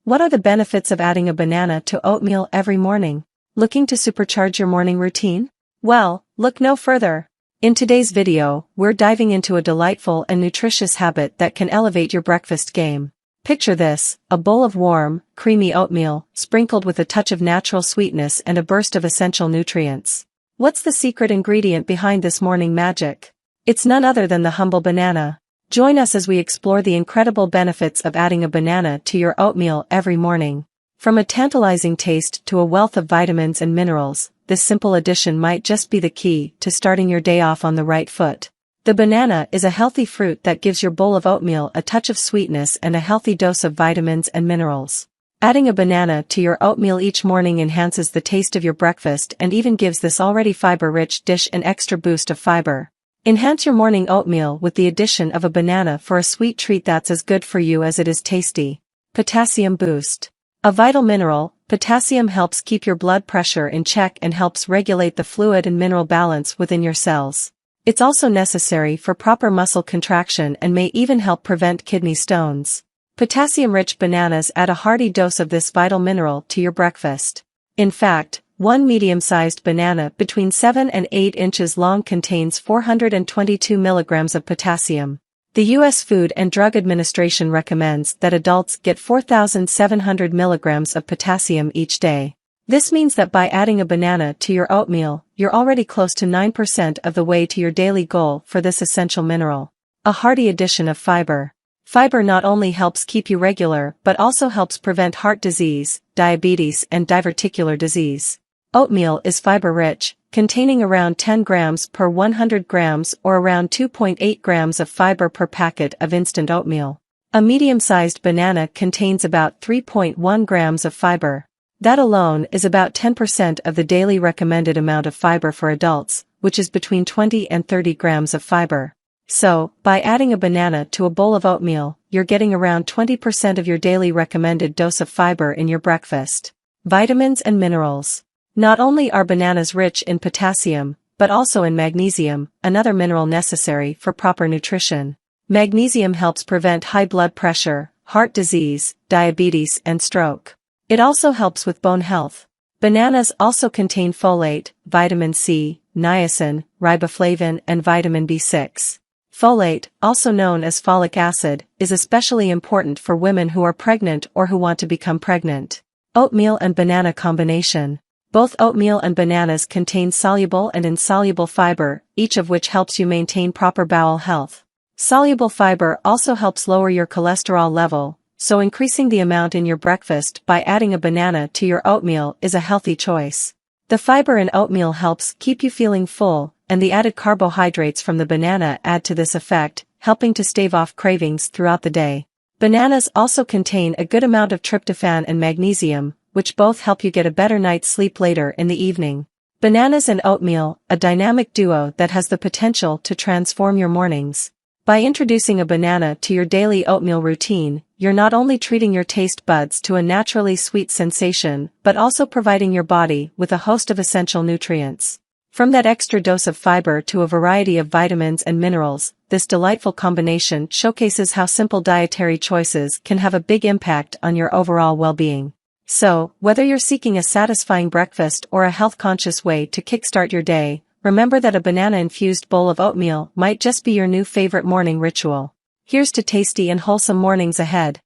What are the benefits of adding a banana to oatmeal every morning? Looking to supercharge your morning routine? Well, look no further. In today's video, we're diving into a delightful and nutritious habit that can elevate your breakfast game. Picture this, a bowl of warm, creamy oatmeal, sprinkled with a touch of natural sweetness and a burst of essential nutrients. What's the secret ingredient behind this morning magic? It's none other than the humble banana. Join us as we explore the incredible benefits of adding a banana to your oatmeal every morning. From a tantalizing taste to a wealth of vitamins and minerals, this simple addition might just be the key to starting your day off on the right foot. The banana is a healthy fruit that gives your bowl of oatmeal a touch of sweetness and a healthy dose of vitamins and minerals. Adding a banana to your oatmeal each morning enhances the taste of your breakfast and even gives this already fiber-rich dish an extra boost of fiber. Enhance your morning oatmeal with the addition of a banana for a sweet treat that's as good for you as it is tasty. Potassium boost. A vital mineral, potassium helps keep your blood pressure in check and helps regulate the fluid and mineral balance within your cells. It's also necessary for proper muscle contraction and may even help prevent kidney stones. Potassium-rich bananas add a hearty dose of this vital mineral to your breakfast. In fact, one medium-sized banana between 7 and 8 inches long contains 422 milligrams of potassium. The U.S. Food and Drug Administration recommends that adults get 4,700 milligrams of potassium each day. This means that by adding a banana to your oatmeal, you're already close to 9% of the way to your daily goal for this essential mineral. A hearty addition of fiber. Fiber not only helps keep you regular but also helps prevent heart disease, diabetes and diverticular disease. Oatmeal is fiber-rich, containing around 10 grams per 100 grams or around 2.8 grams of fiber per packet of instant oatmeal. A medium-sized banana contains about 3.1 grams of fiber. That alone is about 10% of the daily recommended amount of fiber for adults, which is between 20 and 30 grams of fiber. So, by adding a banana to a bowl of oatmeal, you're getting around 20% of your daily recommended dose of fiber in your breakfast. Vitamins and minerals. Not only are bananas rich in potassium, but also in magnesium, another mineral necessary for proper nutrition. Magnesium helps prevent high blood pressure, heart disease, diabetes and stroke. It also helps with bone health. Bananas also contain folate, vitamin C, niacin, riboflavin and vitamin B6. Folate, also known as folic acid, is especially important for women who are pregnant or who want to become pregnant. Oatmeal and banana combination. Both oatmeal and bananas contain soluble and insoluble fiber, each of which helps you maintain proper bowel health. Soluble fiber also helps lower your cholesterol level, so increasing the amount in your breakfast by adding a banana to your oatmeal is a healthy choice. The fiber in oatmeal helps keep you feeling full, and the added carbohydrates from the banana add to this effect, helping to stave off cravings throughout the day. Bananas also contain a good amount of tryptophan and magnesium, which both help you get a better night's sleep later in the evening. Bananas and oatmeal, a dynamic duo that has the potential to transform your mornings. By introducing a banana to your daily oatmeal routine, you're not only treating your taste buds to a naturally sweet sensation, but also providing your body with a host of essential nutrients. From that extra dose of fiber to a variety of vitamins and minerals, this delightful combination showcases how simple dietary choices can have a big impact on your overall well-being. So, whether you're seeking a satisfying breakfast or a health-conscious way to kickstart your day, remember that a banana-infused bowl of oatmeal might just be your new favorite morning ritual. Here's to tasty and wholesome mornings ahead.